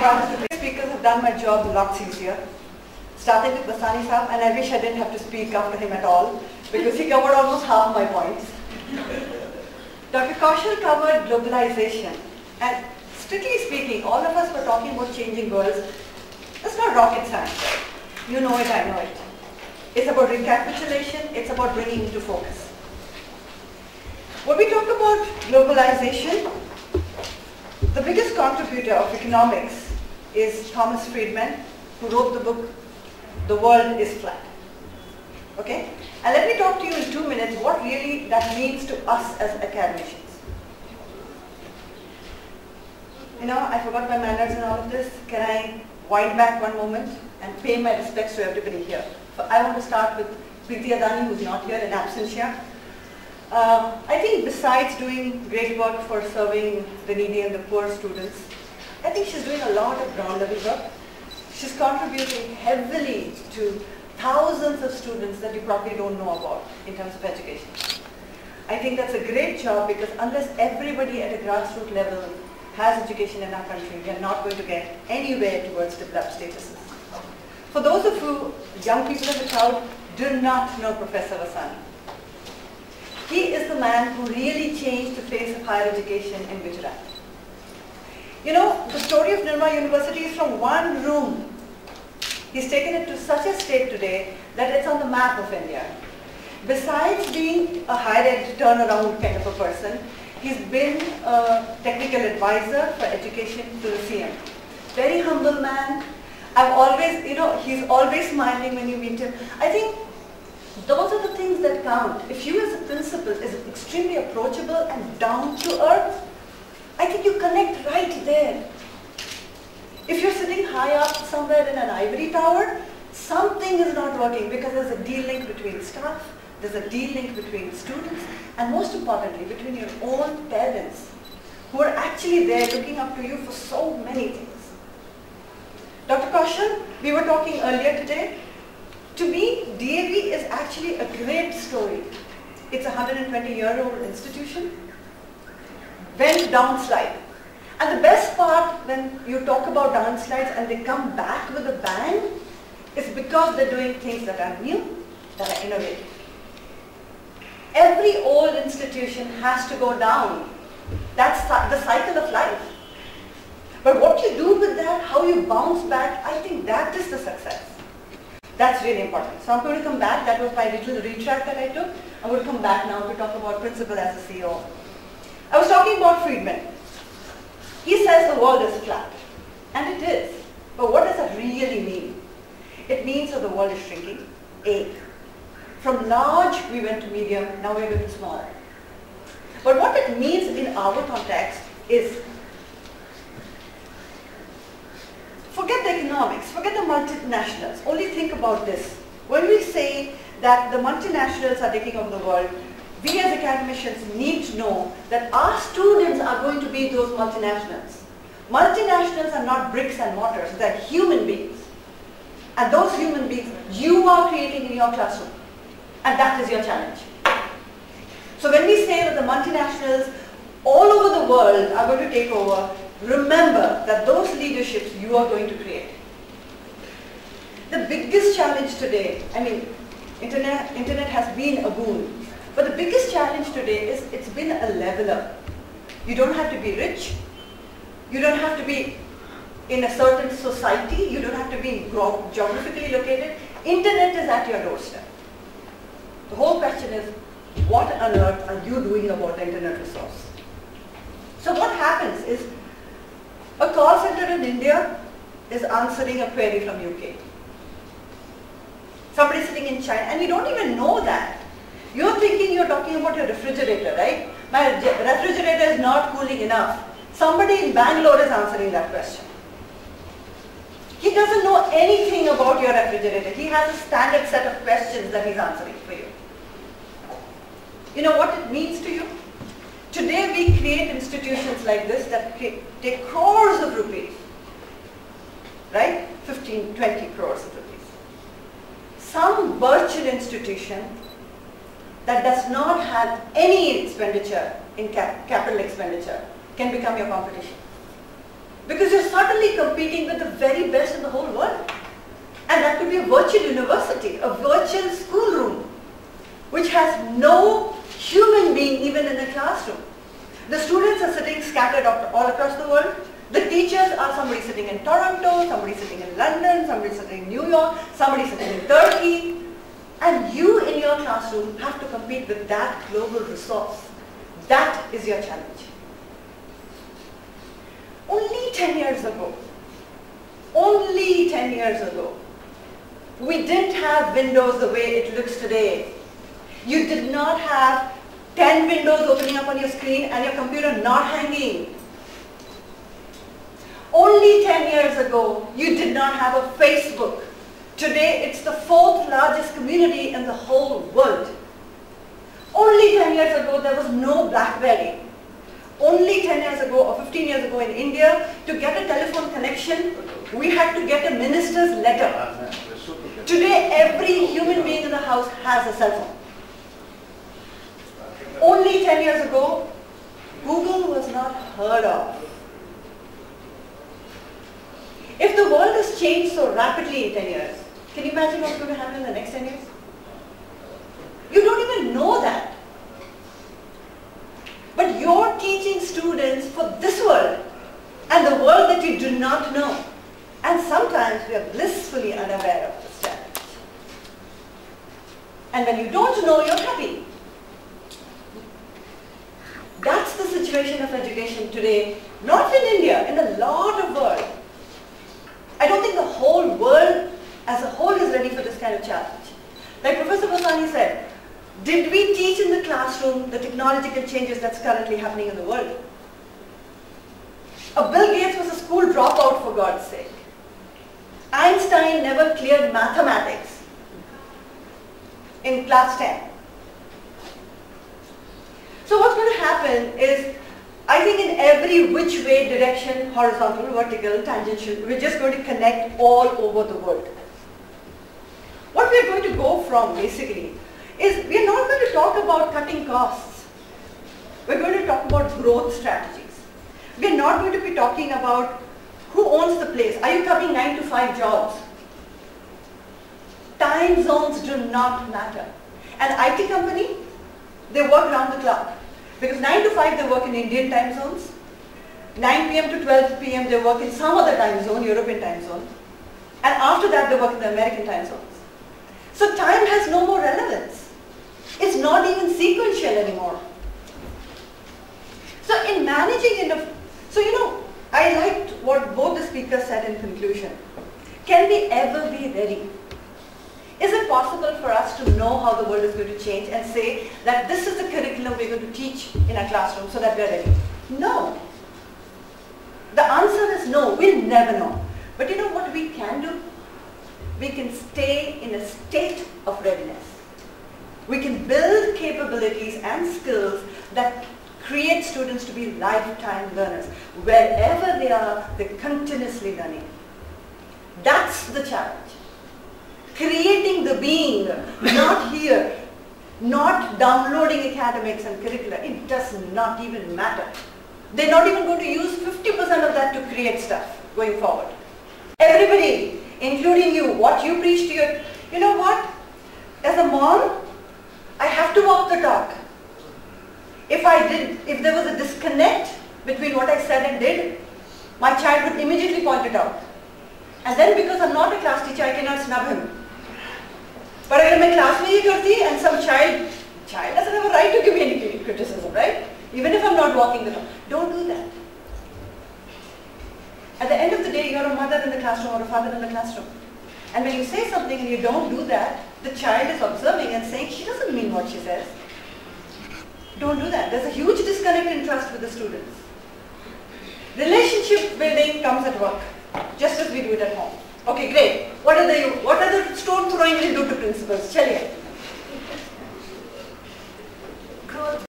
The speakers have done my job lots easier. Starting with Basani Saab, and I wish I didn't have to speak after him at all, because he covered almost half my points. Dr. Kaushal covered globalization, and strictly speaking, all of us were talking about changing worlds. It's not rocket science, right? You know it, I know it. It's about recapitulation, it's about bringing into focus. When we talk about globalization, the biggest contributor of economics is Thomas Friedman, who wrote the book, The World is Flat. Okay? And let me talk to you in 2 minutes what really that means to us as academicians. You know, I forgot my manners in all of this. Can I wind back one moment and pay my respects to everybody here? I want to start with Preeti Adani, who's not here in absentia. I think besides doing great work for serving the needy and the poor students, I think she's doing a lot of ground level work. She's contributing heavily to thousands of students that you probably don't know about in terms of education. I think that's a great job, because unless everybody at a grassroots level has education in our country, we are not going to get anywhere towards developed statuses. For those of you young people in the crowd do not know Professor Vasani. He is the man who really changed the face of higher education in Gujarat. You know, the story of Nirma University is from one room. He's taken it to such a state today that it's on the map of India. Besides being a higher ed turnaround kind of a person, he's been a technical advisor for education to the CM. Very humble man. I've always, you know, he's always smiling when you meet him. I think those are the things that count. If you as a principal is extremely approachable and down to earth, I think you connect right there. If you're sitting high up somewhere in an ivory tower, something is not working, because there's a de-link between staff, there's a de-link between students, and most importantly, between your own parents, who are actually there looking up to you for so many things. Dr. Kaushal, we were talking earlier today. To me, DAV is actually a great story. It's a 120-year-old institution. Went downslide. And the best part, when you talk about downsides and they come back with a bang, is because they're doing things that are new, that are innovative. Every old institution has to go down. That's the cycle of life. But what you do with that, how you bounce back, I think that is the success. That's really important. So I'm going to come back. That was my little retract that I took. I'm going to come back now to talk about principal as a CEO. I was talking about Friedman. He says the world is flat. And it is. But what does that really mean? It means that the world is shrinking. A. From large, we went to medium. Now we're going to smaller. But what it means in our context is, forget the economics, forget the multinationals. Only think about this. When we say that the multinationals are taking over the world, we as academicians need to know that our students are going to be those multinationals. Multinationals are not bricks and mortars, they're human beings. And those human beings you are creating in your classroom. And that is your challenge. So when we say that the multinationals all over the world are going to take over, remember that those leaderships you are going to create. The biggest challenge today, I mean, internet has been a boon, but the biggest challenge today is it's been a leveler. You don't have to be rich, you don't have to be in a certain society, you don't have to be geographically located. Internet is at your doorstep. The whole question is, what on earth are you doing about the internet resource? So what happens is, a call center in India is answering a query from UK. Somebody sitting in China, and you don't even know that. You're thinking you're talking about your refrigerator, right? My refrigerator is not cooling enough. Somebody in Bangalore is answering that question. He doesn't know anything about your refrigerator. He has a standard set of questions that he's answering for you. You know what it means to you? Today we create institutions like this that take crores of rupees, right? 15, 20 crores of rupees. Some virtual institution that does not have any expenditure in capital expenditure can become your competition. Because you're suddenly competing with the very best in the whole world. And that could be a virtual university, a virtual schoolroom, which has no human being even in the classroom. The students are sitting scattered all across the world. The teachers are somebody sitting in Toronto, somebody sitting in London, somebody sitting in New York, somebody sitting in Turkey. And you in your classroom have to compete with that global resource. That is your challenge. Only 10 years ago, we didn't have Windows the way it looks today. You did not have 10 windows opening up on your screen and your computer not hanging. Only 10 years ago, you did not have a Facebook. Today, it's the 4th largest community in the whole world. Only 10 years ago, there was no BlackBerry. Only 10 years ago or 15 years ago in India, to get a telephone connection, we had to get a minister's letter. Today, every human being in the house has a cell phone. Only 10 years ago, Google was not heard of. If the world has changed so rapidly in 10 years, can you imagine what's going to happen in the next 10 years? You don't even know that. But you're teaching students for this world and the world that you do not know. And sometimes we are blissfully unaware of this challenge. And when you don't know, you're happy. That's the situation of education today, not in India, in a lot of world. I don't think the whole world as a whole is ready for this kind of challenge. Like Professor Basani said, did we teach in the classroom the technological changes that's currently happening in the world? Bill Gates was a school dropout, for God's sake. Einstein never cleared mathematics in class 10. So what's going to happen is, I think in every which way direction, horizontal, vertical, tangential, we're just going to connect all over the world. What we're going to go from basically is, we're not going to talk about cutting costs. We're going to talk about growth strategies. We're not going to be talking about who owns the place. Are you covering 9 to 5 jobs? Time zones do not matter. An IT company, they work round the clock. Because 9 to 5 they work in Indian time zones. 9 p.m. to 12 p.m. they work in some other time zone, European time zone. And after that they work in the American time zones. So time has no more relevance. It's not even sequential anymore. So in managing, I liked what both the speakers said in conclusion. Can we ever be ready? Is it possible for us to know how the world is going to change and say that this is the curriculum we're going to teach in our classroom so that we're ready? No. The answer is no. We'll never know. But you know what we can do? We can stay in a state of readiness. We can build capabilities and skills that create students to be lifetime learners. Wherever they are, they're continuously learning. That's the challenge. Creating the being, not here, not downloading academics and curricula. It does not even matter. They're not even going to use 50% of that to create stuff going forward. Everybody, including you, what you preach to your, you know what? As a mom, I have to walk the talk. If there was a disconnect between what I said and did, my child would immediately point it out. And then because I'm not a class teacher, I cannot snub him. But if I'm class में ये करती and some child doesn't have a right to give me any criticism, right? Even if I'm not walking the talk. Don't do that. At the end of the day, you're a mother in the classroom or a father in the classroom. And when you say something and you don't do that, the child is observing and saying, she doesn't mean what she says. Don't do that. There's a huge disconnect in trust with the students. Relationship building comes at work, just as we do it at home. Okay, great. What are the stone throwing will do to principals? Chaliye.